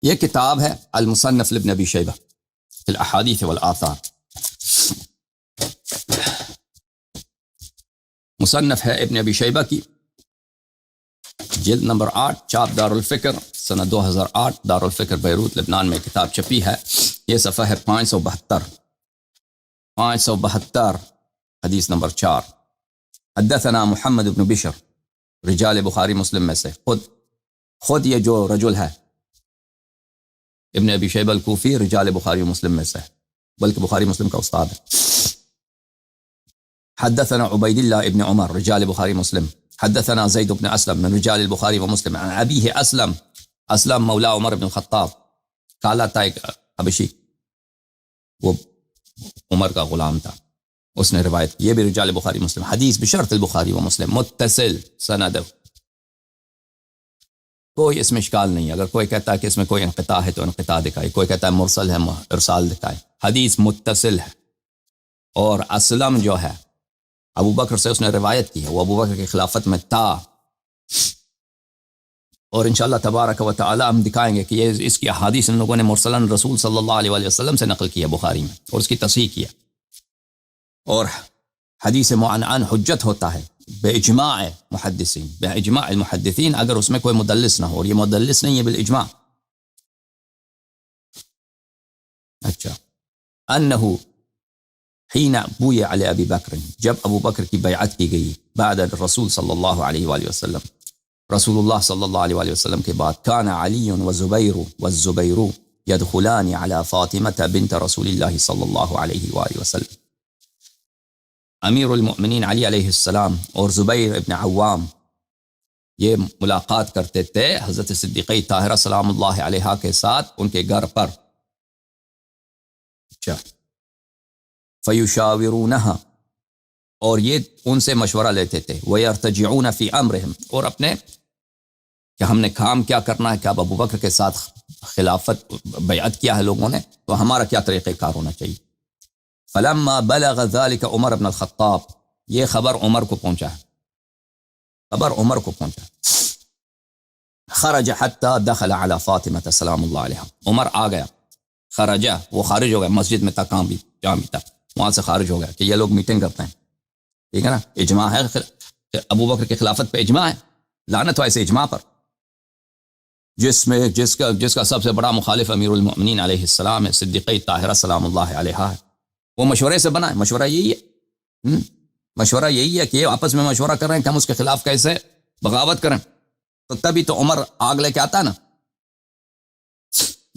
یہ کتاب ہے المصنف لابن ابی شیبہ فی الاحادیث والآثار، مصنف ہے ابن ابی شیبہ کی، جلد نمبر 8، چاپ دار الفکر، سنہ 2008، دار الفکر بیروت لبنان میں کتاب چھپی ہے۔ یہ صفحہ ہے 572، حدیث نمبر 4۔ حدثنا محمد بن بشر، رجال بخاری مسلم میں سے، خود یہ جو رجل ہے ابن ابی شیبہ الکوفی رجال بخاری مسلم میں سے، بلکہ بخاری مسلم کا استاد ہے۔ حدثنا عبید اللہ ابن عمر، رجال بخاری مسلم۔ حدثنا زید بن اسلم من رجال البخاری ومسلم عن ابیہ اسلم مولا عمر بن الخطاب، کالا تھا ایک حبشی، وہ عمر کا غلام تھا، اس نے روایت کی، یہ بھی رجال بخاری مسلم، حدیث بشرط البخاری و مسلم، متصل سند، کوئی اس میں اشکال نہیں۔ اگر کوئی کہتا ہے کہ اس میں کوئی انقطاع ہے تو انقطاع دکھائے، کوئی کہتا ہے مرسل ہے ارسال دکھائے، حدیث متصل ہے۔ اور اسلم جو ہے ابو بکر سے اس نے روایت کی ہے، وہ ابو بکر کی خلافت میں تھا، اور انشاءاللہ تبارک و تعالی ہم دکھائیں گے کہ یہ اس کی احادیث ان لوگوں نے مرسلاً رسول صلی اللہ علیہ وآلہ وسلم سے نقل کی ہے بخاری میں، اور اس کی تصحیح کی ہے۔ اور حدیث معنعن حجت ہوتا ہے باجماع محدثین، باجماع المحدثین، اگر اس میں کوئی مدلس نہ ہو، اور یہ مدلس نہیں ہے بالاجماع۔ اچھا، انہو حین بویع علی ابی بکر، جب ابو بکر کی بیعت کی گئی بعد الرسول صلی اللہ علیہ وآلہ وسلم، رسول اللہ صلی اللہ علیہ وآلہ وسلم کے بعد، کان علی وزبیر والزبیر یدخلان علی فاطمة بنت رسول اللہ صلی اللہ علیہ وآلہ وسلم، امیر المؤمنین علی علیہ السلام اور زبیر ابن عوام یہ ملاقات کرتے تھے حضرت صدیقہ طاہرہ سلام اللہ علیہا کے ساتھ ان کے گھر پر۔ اچھا، فیشاورونہا، اور یہ ان سے مشورہ لیتے تھے، ویرتجعون فی امرہم، اور اپنے کہ ہم نے کام کیا کرنا ہے، کہ اب ابو بکر کے ساتھ خلافت بیعت کیا ہے لوگوں نے، تو ہمارا کیا طریقہ کار ہونا چاہیے۔ فلما بلغ ذلك عمر بن الخطاب، یہ خبر عمر کو پہنچا ہے، خبر عمر کو پہنچا، خرج حتى دخل على فاطمة سلام اللہ علیہا، عمر آ گیا، خرج وہ خارج ہو گیا، مسجد میں تھا، جہاں بھی تھا وہاں سے خارج ہو گیا کہ یہ لوگ میٹنگ کرتے ہیں، ٹھیک ہے نا، اجماع ہے، ابو بکر کی خلافت پہ اجماع ہے، لعنت ہو ایسے اجماع پر، جس کا سب سے بڑا مخالف امیر المؤمنین علیہ السلام ہے، صدیقہ طاہرہ سلام اللہ علیہا ہے، وہ مشورے سے بنا ہے، مشورہ یہی ہے، مشورہ یہی ہے کہ یہ آپس میں مشورہ کر رہے ہیں کہ ہم اس کے خلاف کیسے بغاوت کریں، تو تبھی تو عمر آگ لے کے آتا نا،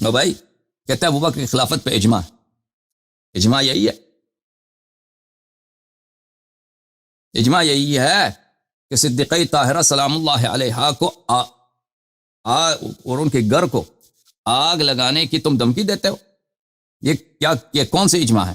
نو بھائی کہتا ہے ابو بکر کی خلافت پہ اجماع، اجماع یہی ہے، اجماع یہی ہے کہ صدیقہ طاہرہ سلام اللہ علیہا کو اور ان کے گھر کو آگ لگانے کی تم دھمکی دیتے ہو، یہ کون سے اجماع ہے؟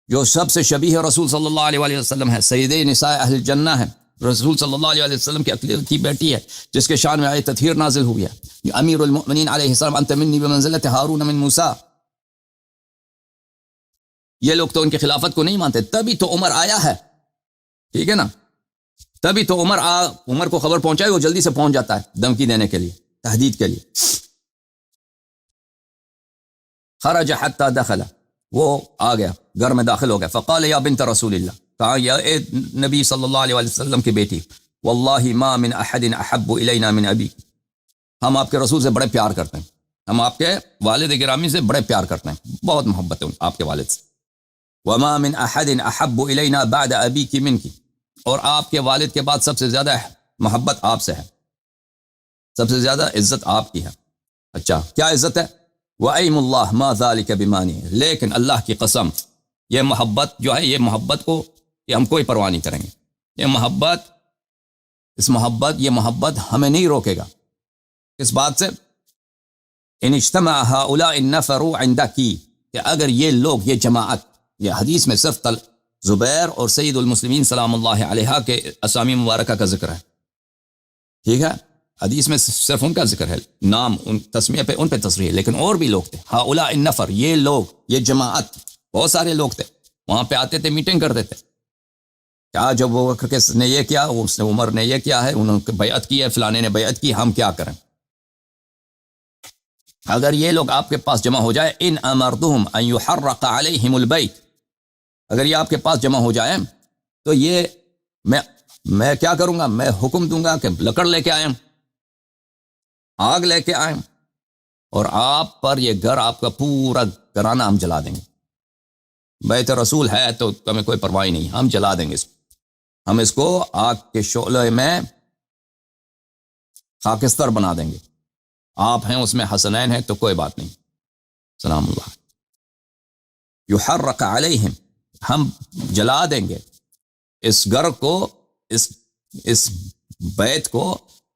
جو سب سے شبیہ رسول صلی اللہ علیہ وآلہ وسلم ہے، سید نساء اہل الجنہ ہے، رسول صلی اللہ علیہ وآلہ وسلم کی اقلیت کی بیٹی ہے، جس کے شان میں آیت تطہیر نازل ہوئی ہے، امیر المؤمنین علیہ السلام، انت منی بمنزلت ہارون من موسیٰ، یہ لوگ تو ان کی خلافت کو نہیں مانتے، تبھی تو عمر آیا ہے، ٹھیک ہے نا، تبھی تو عمر کو خبر پہنچائی، وہ جلدی سے پہنچ جاتا ہے دھمکی دینے کے لیے، تہدید کے لیے۔ خرج حتی دخل، وہ آ گیا، گھر میں داخل ہو گیا، فقال یا بنت رسول اللہ، کہا یا اے نبی صلی اللہ علیہ وسلم کی بیٹی، واللہ ما من احد احب الینا من ابی، ہم آپ کے رسول سے بڑے پیار کرتے ہیں، ہم آپ کے والد گرامی سے بڑے پیار کرتے ہیں، بہت محبت ہے آپ کے والد سے، وما من احد احب الینا بعد ابیک منک، اور آپ کے والد کے بعد سب سے زیادہ محبت آپ سے ہے، سب سے زیادہ عزت آپ کی ہے۔ اچھا، کیا عزت ہے؟ وَأَيْمُ اللَّهِ مَا ذَلِكَ بِمَانِعٍ، لیکن اللہ کی قسم، یہ محبت جو ہے، یہ محبت کو یہ ہم کوئی پرواہ نہیں کریں گے، یہ محبت ہمیں نہیں روکے گا، اس بات سے، ان اجتمع هؤلاء النفر عندك، کہ اگر یہ لوگ، یہ جماعت، یہ حدیث میں صرف زبیر اور سید المسلمین سلام اللہ علیہا کے اسامی مبارکہ کا ذکر ہے، ٹھیک ہے، حدیث میں صرف ان کا ذکر ہے، نام ان تسمیہ پہ ان پہ تصریح ہے، لیکن اور بھی لوگ تھے، ہؤلاء النفر، یہ لوگ، یہ جماعت، بہت سارے لوگ تھے، وہاں پہ آتے تھے، میٹنگ کرتے تھے، کیا جب وہ نے یہ کیا، اس نے عمر نے یہ کیا ہے، انہوں نے بیعت کی ہے، فلانے نے بیعت کی، ہم کیا کریں؟ اگر یہ لوگ آپ کے پاس جمع ہو جائے، ان امرتهم ان يحرق عليهم البيت، اگر یہ آپ کے پاس جمع ہو جائے تو یہ میں کیا کروں گا؟ میں حکم دوں گا کہ لکڑ لے کے آئیں، آگ لے کے آئیں، اور آپ پر یہ گھر، آپ کا پورا گھرانہ ہم جلا دیں گے۔ بیت رسول ہے تو ہمیں کوئی پرواہ نہیں، ہم جلا دیں گے اس کو، ہم اس کو آگ کے شعلے میں خاکستر بنا دیں گے۔ آپ ہیں اس میں، حسنین ہیں تو کوئی بات نہیں، سلام اللہ۔ یحرق علیہم، ہم جلا دیں گے اس گھر کو، اس بیت کو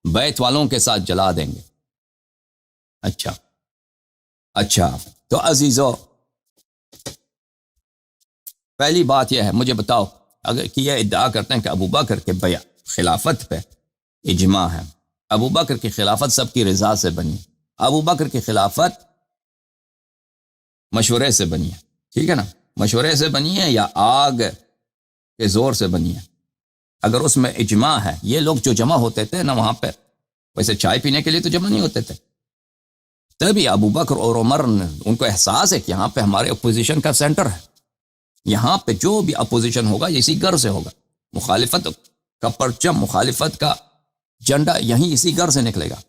بیت والوں کے ساتھ جلا دیں گے۔ اچھا تو عزیزو، پہلی بات یہ ہے، مجھے بتاؤ، اگر کہ یہ ادعا کرتے ہیں کہ ابو بکر کے خلافت پہ اجماع ہے، ابو بکر کی خلافت سب کی رضا سے بنی، ابو بکر کی خلافت مشورے سے بنی ہے، ٹھیک ہے نا، مشورے سے بنی ہے یا آگ کے زور سے بنی ہے؟ اگر اس میں اجماع ہے، یہ لوگ جو جمع ہوتے تھے نا وہاں پہ، ویسے چائے پینے کے لیے تو جمع نہیں ہوتے تھے، تبھی ابو بکر اور عمر ان کو احساس ہے کہ یہاں پہ ہمارے اپوزیشن کا سینٹر ہے، یہاں پہ جو بھی اپوزیشن ہوگا اسی گھر سے ہوگا، مخالفت کا پرچم، مخالفت کا جھنڈا یہیں اسی گھر سے نکلے گا۔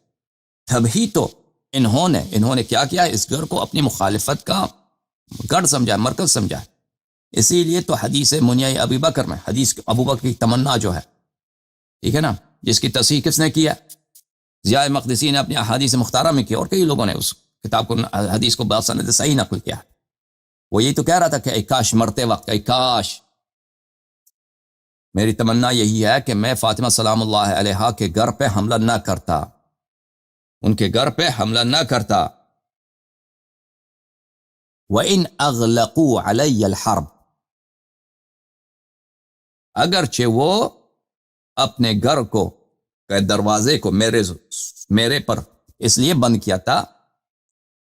تبھی تو انہوں نے کیا کیا؟ اس گھر کو اپنی مخالفت کا گڑھ سمجھا، مرکز سمجھا۔ اسی لیے تو حدیث منیع ابی بکر میں، حدیث ابو بکر کی تمنا جو ہے، ٹھیک ہے نا، جس کی تصحیح کس نے کیا؟ ضیاء مقدسی نے اپنی احادیث مختارہ میں کیا، اور کئی لوگوں نے اس کتاب کو، حدیث کو بسند صحیح نقل کیا۔ وہ یہی تو کہہ رہا تھا کہ اے کاش مرتے وقت، اے کاش، میری تمنا یہی ہے کہ میں فاطمہ سلام اللہ علیہا کے گھر پہ حملہ نہ کرتا، ان کے گھر پہ حملہ نہ کرتا۔ وَإِنْ أَغْلَقُوا عَلَيَّ الْحَرْبَ، اگرچہ وہ اپنے گھر کو، دروازے کو میرے پر اس لیے بند کیا تھا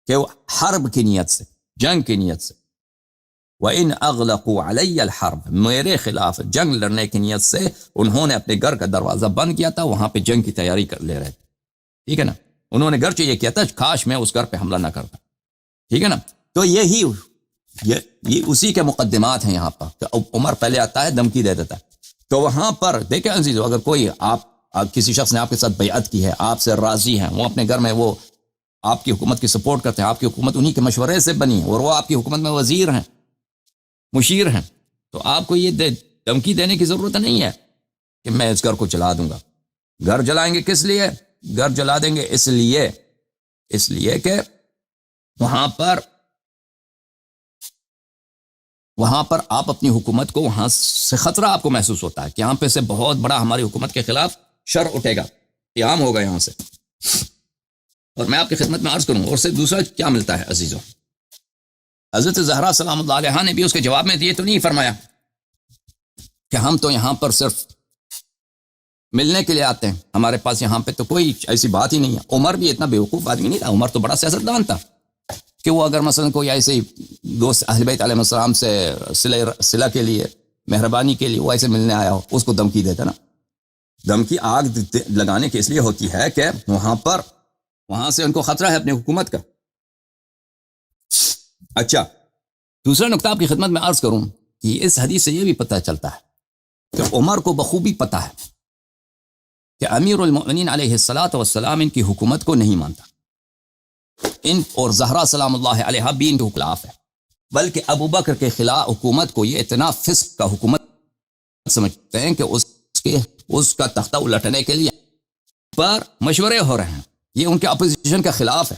کہ وہ حرب کی نیت سے، جنگ کی نیت سے، وَإِنْ أَغْلَقُوا عَلَيَّ الْحَرْبَ، میرے خلاف جنگ لڑنے کی نیت سے انہوں نے اپنے گھر کا دروازہ بند کیا تھا، وہاں پہ جنگ کی تیاری کر لے رہے تھے، ٹھیک ہے نا، انہوں نے گرچہ یہ کیا تھا کاش میں اس گھر پہ حملہ نہ کرتا، ٹھیک ہے نا۔ تو یہ اسی کے مقدمات ہیں یہاں پر، کہ عمر پہلے آتا ہے، دھمکی دے دیتا ہے۔ تو وہاں پر دیکھیں عزیزو، اگر کوئی آپ کسی شخص نے آپ کے ساتھ بیعت کی ہے، آپ سے راضی ہیں، وہ اپنے گھر میں وہ آپ کی حکومت کی سپورٹ کرتے ہیں، آپ کی حکومت انہی کے مشورے سے بنی ہے، اور وہ آپ کی حکومت میں وزیر ہیں، مشیر ہیں، تو آپ کو یہ دھمکی دینے کی ضرورت نہیں ہے کہ میں اس گھر کو جلا دوں گا۔ گھر جلائیں گے کس لیے؟ گھر جلا دیں گے اس لیے کہ وہاں پر آپ اپنی حکومت کو، وہاں سے خطرہ آپ کو محسوس ہوتا ہے کہ یہاں پہ سے بہت بڑا ہماری حکومت کے خلاف شر اٹھے گا، قیام ہوگا یہاں سے۔ اور میں آپ کی خدمت میں عرض کروں، اور سے دوسرا کیا ملتا ہے عزیزوں، حضرت زہرا سلام اللہ علیہا نے بھی اس کے جواب میں یہ تو نہیں فرمایا کہ ہم تو یہاں پر صرف ملنے کے لیے آتے ہیں، ہمارے پاس یہاں پہ تو کوئی ایسی بات ہی نہیں ہے۔ عمر بھی اتنا بیوقوف آدمی نہیں تھا، عمر تو بڑا سیاستدان تھا کہ وہ اگر مثلا کوئی ایسے دوست اہل بیت علیہ السلام سے صلہ کے لیے، مہربانی کے لیے وہ ایسے ملنے آیا ہو، اس کو دھمکی دیتا نا۔ دھمکی آگ لگانے کے اس لیے ہوتی ہے کہ وہاں سے ان کو خطرہ ہے اپنی حکومت کا۔ اچھا، دوسرا نقطہ آپ کی خدمت میں عرض کروں کہ اس حدیث سے یہ بھی پتہ چلتا ہے کہ عمر کو بخوبی پتہ ہے کہ امیر المؤمنین علیہ السلام ان کی حکومت کو نہیں مانتا، اور زہرا سلام اللہ علیہا بھی ان کے خلاف ہے، بلکہ ابو بکر کے خلاف حکومت کو یہ اتنا فسق کا حکومت سمجھتے ہیں کہ اس کا تختہ الٹنے کے لیے پر مشورے ہو رہے ہیں، یہ ان کے اپوزیشن کے خلاف ہے۔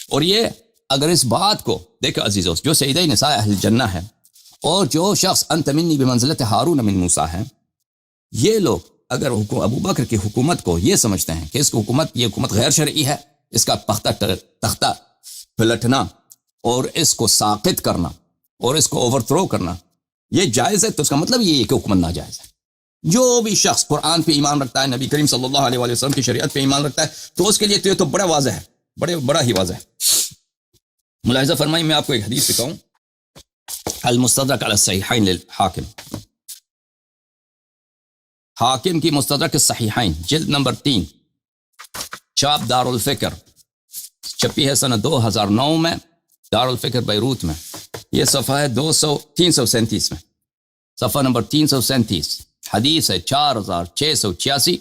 اور یہ اگر اس بات کو دیکھو عزیزو، جو سیدہ نساء اہل جنہ ہے، اور جو شخص انت منی بمنزلت ہارون من موسیٰ ہے، یہ لوگ اگر ابو بکر کی حکومت کو یہ سمجھتے ہیں کہ یہ حکومت غیر شرعی ہے، اس کا تختہ پلٹنا اور اس کو ساقط کرنا اور اس کو اوور تھرو کرنا یہ جائز ہے، تو اس کا مطلب یہ ہے کہ حکومت ناجائز ہے۔ جو بھی شخص قرآن پہ ایمان رکھتا ہے، نبی کریم صلی اللہ علیہ وسلم کی شریعت پہ ایمان رکھتا ہے، تو اس کے لیے تو بڑا واضح ہے، بڑا ہی واضح ہے۔ ملاحظہ فرمائیں، میں آپ کو ایک حدیث سکھاؤں، المستدرک علی الصحیحین للحاکم، حاکم کی مستدرک الصحیحین، جلد نمبر 3، چاپ دار الفکر، چھپی ہے سنہ 2009 میں دارالفکر بیروت میں. یہ صفحہ ہے 337 میں، صفحہ نمبر 337، حدیث ہے 4686.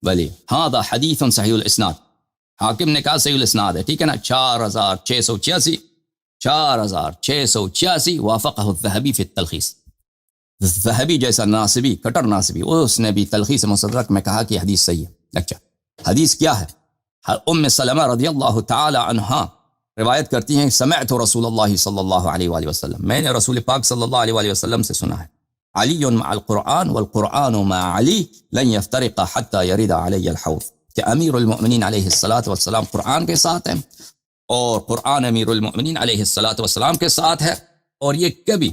ولی ہذا حدیث صحیح الاسناد، حاکم نے کہا صحیح الاسناد ہے، ٹھیک ہے نا. 4686 4686 وافقہ الذہبی فی التلخیص. ذہبی جیسا ناصبی، کٹر ناصبی، اس نے بھی تلخیص مستدرک میں کہا کہ حدیث صحیح ہے. اچھا حدیث کیا ہے؟ ام سلمہ رضی اللہ تعالی عنہا روایت کرتی ہیں، سمعت رسول اللہ صلی اللہ علیہ وآلہ وسلم، میں نے رسول پاک صلی اللہ علیہ وآلہ وسلم سے سنا ہے، علی مع القرآن والقرآن مع علی لن يفترق حتى يرد علی الحوض، کہ امیر المؤمنین علیہ الصلاۃ والسلام قرآن کے ساتھ ہیں اور قرآن امیر المؤمنین علیہ الصلاۃ والسلام کے ساتھ ہے، اور یہ کبھی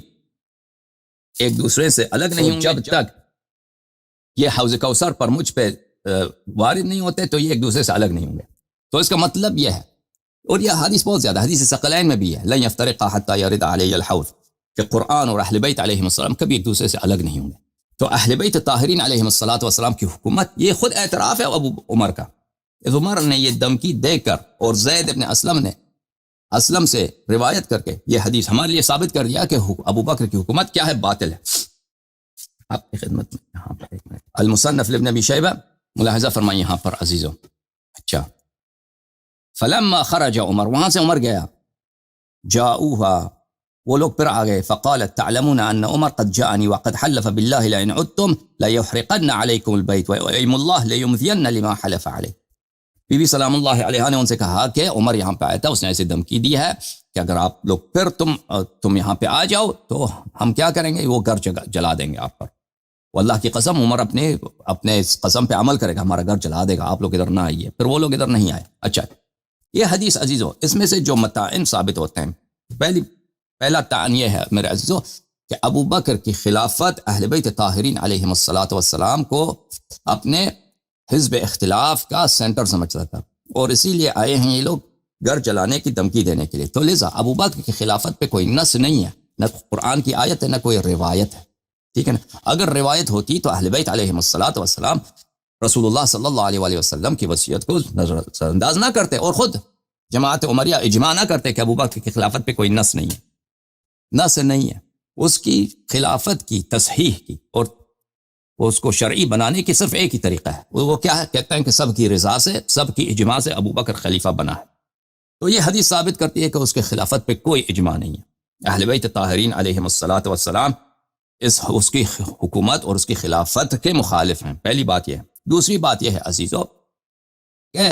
ایک دوسرے سے الگ نہیں ہوں جب تک یہ حوض کوثر پر مجھ پہ وارد نہیں ہوتے تو یہ ایک دوسرے سے الگ نہیں ہوں گے. تو اس کا مطلب یہ ہے، اور یہ حدیث بہت زیادہ حدیث ثقلین میں بھی ہے، لن يفترق حتى يرد علی الحوض، کہ قرآن اور اہل بیت علیہم السلام کبھی ایک دوسرے سے الگ نہیں ہوں گے. تو اہل بیت طاہرین علیہم الصلاۃ والسلام کی حکومت، یہ خود اعتراف ہے ابو عمر کا. عمر نے یہ دھمکی دے کر اور زید ابن اسلم سے روایت کر کے یہ حدیث ہمارے لیے ثابت کر دیا کہ ابو بکر کی حکومت کیا ہے، باطل ہے. آپ کی خدمت میں یہاں پر ایک منٹ، المصنف لابن ابی شیبہ، ملاحظہ فرمائیں یہاں پر عزیزوں. اچھا فلما خرج عمر، وہاں سے عمر گیا، جاؤوها، وہ لوگ پھر آگئے، فقالت تعلمون ان عمر قد جاءني وقد حلف بالله لئن عدتم ليحرقن عليكم البيت وايم الله ليمضين لما حلف عليه. بی بی سلام اللہ علیہ نے ان سے کہا کہ عمر یہاں پہ آیا تھا، اس نے ایسی دھمکی دی ہے کہ اگر آپ لوگ پھر تم یہاں پہ آ جاؤ تو ہم کیا کریں گے، وہ گھر جلا دیں گے آپ پر. واللہ کی قسم، عمر اپنے اس قسم پہ عمل کرے گا، ہمارا گھر جلا دے گا، آپ لوگ ادھر نہ آئیے. پھر وہ لوگ ادھر نہیں آئے. اچھا یہ حدیث عزیزو، اس میں سے جو متائن ثابت ہوتے ہیں، پہلا تعین یہ ہے میرے عزیزو کہ ابو بکر کی خلافت اہل بیت طاہرین علیہم الصلاۃ والسلام کو اپنے حزب اختلاف کا سینٹر سمجھتا تھا، اور اسی لیے آئے ہیں یہ لوگ گھر جلانے کی دھمکی دینے کے لیے. تو لذا ابو بکر کی خلافت پہ کوئی نص نہیں ہے، نہ قرآن کی آیت ہے نہ کوئی روایت ہے، ٹھیک ہے نا. اگر روایت ہوتی تو اہل بیت علیہم الصلاۃ والسلام رسول اللہ صلی اللہ علیہ وآلہ وسلم کی وصیت کو نظر انداز نہ کرتے، اور خود جماعت عمریہ اجماع نہ کرتے کہ ابو بکر کی خلافت پہ کوئی نص نہیں ہے. نص نہیں ہے، اس کی خلافت کی تصحیح کی اور اس کو شرعی بنانے کی صرف ایک ہی طریقہ ہے، وہ کیا ہے، کہتے ہیں کہ سب کی رضا سے، سب کی اجماع سے ابو بکر خلیفہ بنا ہے. تو یہ حدیث ثابت کرتی ہے کہ اس کے خلافت پہ کوئی اجماع نہیں ہے. اہل بیت طاہرین علیہم الصلاۃ والسلام اس کی حکومت اور اس کی خلافت کے مخالف ہیں. پہلی بات یہ ہے. دوسری بات یہ ہے عزیزو کہ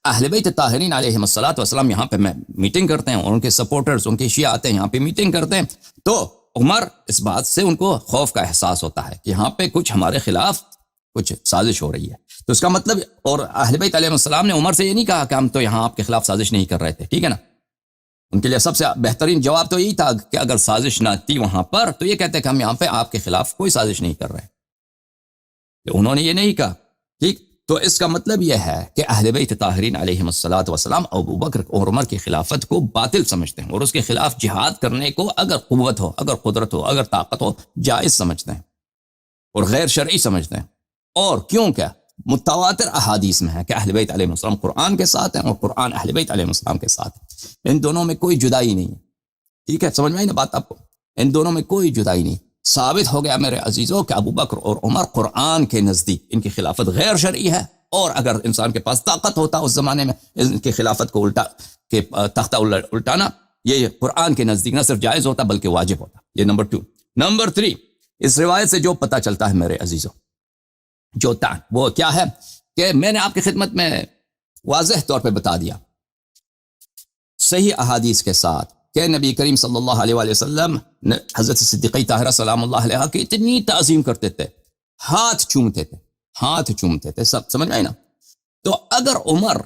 اہل بیت طاہرین علیہم الصلاۃ والسلام یہاں پہ میٹنگ کرتے ہیں، اور ان کے سپورٹرز، ان کے شیعہ آتے ہیں یہاں پہ میٹنگ کرتے ہیں، تو عمر اس بات سے ان کو خوف کا احساس ہوتا ہے کہ یہاں پہ کچھ ہمارے خلاف کچھ سازش ہو رہی ہے. تو اس کا مطلب، اور اہل بیت علیہ السلام نے عمر سے یہ نہیں کہا کہ ہم تو یہاں آپ کے خلاف سازش نہیں کر رہے تھے، ٹھیک ہے نا. ان کے لیے سب سے بہترین جواب تو یہی تھا کہ اگر سازش نہ تھی وہاں پر تو یہ کہتے کہ ہم یہاں پہ آپ کے خلاف کوئی سازش نہیں کر رہے. انہوں نے یہ نہیں کہا، ٹھیک. تو اس کا مطلب یہ ہے کہ اہل بیت طاہرین علیہم الصلاۃ والسلام ابو بکر اور عمر کی خلافت کو باطل سمجھتے ہیں، اور اس کے خلاف جہاد کرنے کو اگر قوت ہو، اگر قدرت ہو، اگر طاقت ہو، جائز سمجھتے ہیں اور غیر شرعی سمجھتے ہیں. اور کیوں کہ متواتر احادیث میں ہے کہ اہل بیت علیہ السلام قرآن کے ساتھ ہیں اور قرآن اہل بیت علیہ السلام کے ساتھ ہے. ان دونوں میں کوئی جدائی نہیں ہے، ٹھیک ہے. سمجھ میں آئی نا بات آپ کو؟ ان دونوں میں کوئی جدائی نہیں. ثابت ہو گیا میرے عزیزوں کہ ابو بکر اور عمر قرآن کے نزدیک ان کی خلافت غیر شرعی ہے، اور اگر انسان کے پاس طاقت ہوتا اس زمانے میں ان کی خلافت کو تختہ الٹانا، یہ قرآن کے نزدیک نہ صرف جائز ہوتا بلکہ واجب ہوتا. یہ نمبر 2. نمبر 3، اس روایت سے جو پتہ چلتا ہے میرے عزیزوں، جو وہ کیا ہے کہ میں نے آپ کی خدمت میں واضح طور پہ بتا دیا صحیح احادیث کے ساتھ کہ نبی کریم صلی اللہ علیہ وآلہ وسلم حضرت صدیقہ طاہرہ سلام اللہ علیہ کی اتنی تعظیم کرتے تھے، ہاتھ چومتے تھے، سب سمجھ آئی نا. تو اگر عمر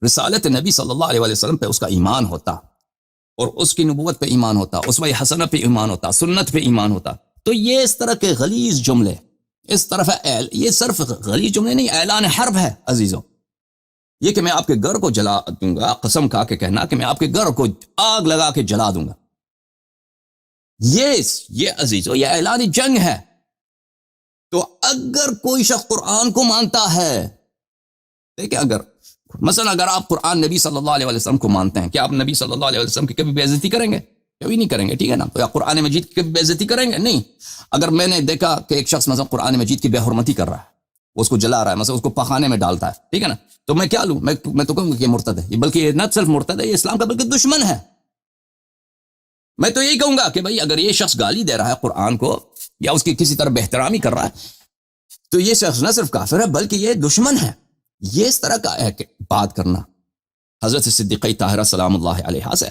رسالت نبی صلی اللہ علیہ وآلہ وسلم پہ اس کا ایمان ہوتا اور اس کی نبوت پہ ایمان ہوتا، اسوہ حسنہ پہ ایمان ہوتا، سنت پہ ایمان ہوتا، تو یہ اس طرح کے غلیظ جملے، اس طرف یہ صرف غلیظ جملے نہیں، اعلان حرب ہے عزیزوں. یہ کہ میں آپ کے گھر کو جلا دوں گا، قسم کھا کے کہنا کہ میں آپ کے گھر کو آگ لگا کے جلا دوں گا، یہ عزیزوں یہ اعلان جنگ ہے. تو اگر کوئی شخص قرآن کو مانتا ہے، دیکھیں اگر مثلا اگر آپ قرآن نبی صلی اللہ علیہ وسلم کو مانتے ہیں، کیا آپ نبی صلی اللہ علیہ وسلم کی کبھی بے عزتی کریں گے؟ کبھی نہیں کریں گے، ٹھیک ہے نا؟ تو یا قرآن مجید کی کبھی بے عزتی کریں گے؟ نہیں۔ اگر میں نے دیکھا کہ ایک شخص مثلا قرآن مجید کی بے حرمتی کر رہا ہے، اس کو جلا رہا ہے، مثلا اس کو پخانے میں ڈالتا ہے، ٹھیک ہے نا، تو میں کیا لوں؟ میں تو کہوں گا کہ یہ مرتد ہے، بلکہ یہ نہ صرف مرتد ہے، یہ اسلام کا بلکہ دشمن ہے۔ میں تو یہی کہوں گا کہ بھائی اگر یہ شخص گالی دے رہا ہے قرآن کو یا اس کی کسی طرح بے احترامی کر رہا ہے تو یہ شخص نہ صرف کافر ہے بلکہ یہ دشمن ہے۔ یہ اس طرح کا ہے کہ بات کرنا حضرت صدیقہ طاہرہ سلام اللہ علیہا سے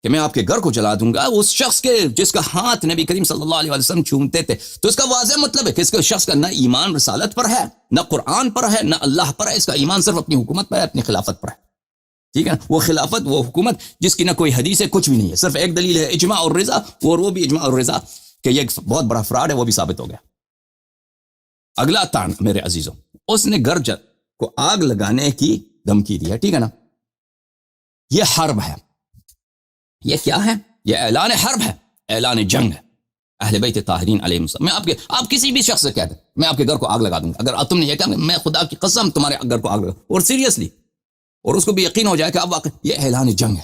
کہ میں آپ کے گھر کو جلا دوں گا، اس شخص کے جس کا ہاتھ نبی کریم صلی اللہ علیہ وسلم چومتے تھے، تو اس کا واضح مطلب ہے کہ اس کے شخص کا نہ ایمان رسالت پر ہے، نہ قرآن پر ہے، نہ اللہ پر ہے، اس کا ایمان صرف اپنی حکومت پر ہے، اپنی خلافت پر ہے، ٹھیک ہے۔ وہ خلافت، وہ حکومت جس کی نہ کوئی حدیث ہے، کچھ بھی نہیں ہے، صرف ایک دلیل ہے اجماع اور رضا، اور وہ بھی اجماع اور رضا کہ یہ ایک بہت بڑا فراڈ ہے، وہ بھی ثابت ہو گیا۔ اگلا تان میرے عزیزوں، اس نے گھر کو آگ لگانے کی دھمکی دی ہے، ٹھیک ہے نا؟ یہ حرب ہے، یہ کیا ہے؟ یہ اعلان حرب ہے، اعلان جنگ ہے اہل بیت طاہرین علیہ السلام۔ میں آپ کسی بھی شخص سے کہہ دیں میں آپ کے گھر کو آگ لگا دوں گا، اگر تم نے یہ کہا میں خدا کی قسم تمہارے گھر کو آگ لگا، اور سیریسلی، اور اس کو بھی یقین ہو جائے کہ اب واقع یہ اعلان جنگ ہے،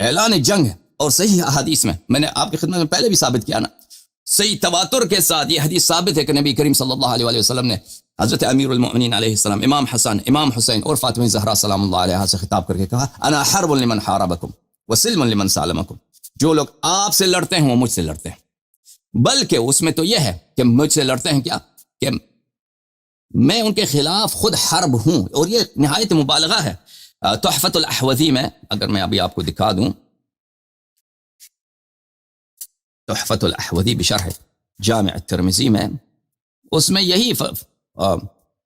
اعلان جنگ ہے۔ اور صحیح احادیث میں نے آپ کی خدمت میں پہلے بھی ثابت کیا نا، صحیح تواتر کے ساتھ یہ حدیث ثابت ہے کہ نبی کریم صلی اللہ علیہ وسلم نے حضرت امیر المؤمنین علیہ السلام، امام حسن، امام حسین اور فاطمہ زہرا سلام اللہ علیہا سے خطاب کر کے کہا انا حرب لمن حاربکم وسلم لمن سالمکم، جو لوگ آپ سے لڑتے ہیں وہ مجھ سے لڑتے ہیں، بلکہ اس میں تو یہ ہے کہ مجھ سے لڑتے ہیں کیا کہ میں ان کے خلاف خود حرب ہوں، اور یہ نہایت مبالغہ ہے۔ تحفۃ الاحوذی میں اگر میں ابھی آپ کو دکھا دوں، تحفۃ الاحوذی بشرح جامع الترمذی میں، اس میں یہی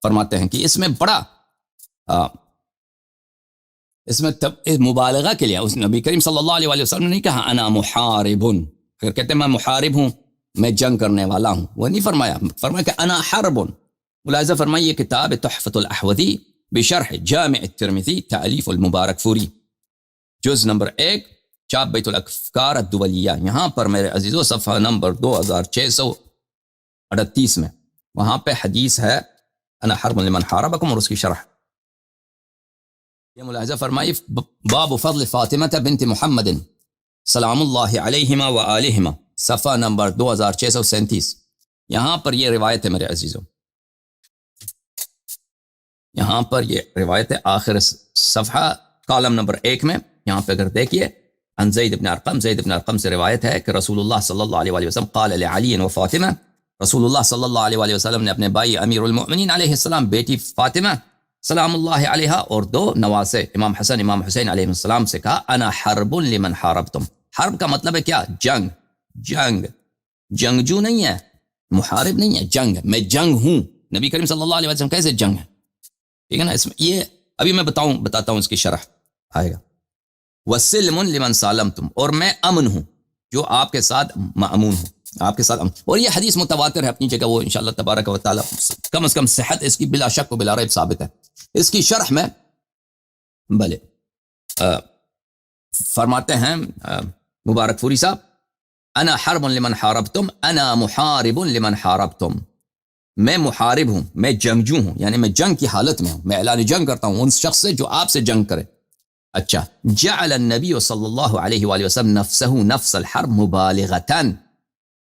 فرماتے ہیں کہ اس میں بڑا اس میں مبالغہ کے لیے اس نبی کریم صلی اللہ علیہ وسلم نے نہیں کہا انا محارب، اگر کہتے ہیں میں محارب ہوں، میں جنگ کرنے والا ہوں، وہ نہیں فرمایا، فرمایا کہ انا حرب۔ ملاحظہ فرمائیے کتاب تحفۃ الاحوذی بشرح جامع الترمذی تالیف المبارک فوری، جز نمبر 1، چاپ بیت الافکار الدولیہ، یہاں پر میرے عزیزو صفحہ نمبر 2638 میں وہاں پہ حدیث ہے انا حرب لمن حاربکم، اور اس کی شرح یہ ملاحظہ فرمائی، باب فضل فاطمہ بنت محمد سلام اللہ علیہما وآلہما، صفحہ نمبر 2637، یہاں پر یہ روایت ہے میرے عزیزو، یہاں پر یہ روایت ہے آخر صفحہ کالم نمبر 1 میں، یہاں پہ اگر دیکھیے عن زید بن ارقم، زید بن ارقم سے روایت ہے کہ رسول اللہ صلی اللہ علیہ وسلم قال لعلی و فاطمہ، رسول اللہ صلی اللہ علیہ وسلم نے اپنے بھائی امیر المؤمنین علیہ السلام، بیٹی فاطمہ سلام اللہ علیہا اور 2 نواسے امام حسن امام حسین علیہ السلام سے کہا انا حرب لمن حاربتم۔ حرب کا مطلب ہے کیا؟ جنگ، جنگ، جنگجو نہیں ہے، محارب نہیں ہے، جنگ، میں جنگ ہوں۔ نبی کریم صلی اللہ علیہ وسلم کیسے جنگ ہے، ٹھیک ہے نا؟ اس میں یہ ابھی میں بتاتا ہوں اس کی شرح آئے گا۔ وسلم لمن سالمتم، اور میں امن ہوں جو آپ کے ساتھ مأمون ہوں، آپ کے ساتھ امن۔ اور یہ حدیث متواتر ہے اپنی جگہ، وہ انشاءاللہ تبارک و تعالی کم از کم صحت اس کی بلا شک و بلا ریب ثابت ہے۔ اس کی شرح میں بلے فرماتے ہیں مبارک فوری صاحب، انا حرب لمن حاربتم انا محارب لمن حاربتم، میں محارب ہوں، میں جنگجو ہوں، یعنی میں جنگ کی حالت میں ہوں، میں اعلان جنگ کرتا ہوں ان شخص سے جو آپ سے جنگ کرے۔ اچھا، جعل النبی صلی اللہ علیہ وآلہ وسلم نفسہ نفس الحرب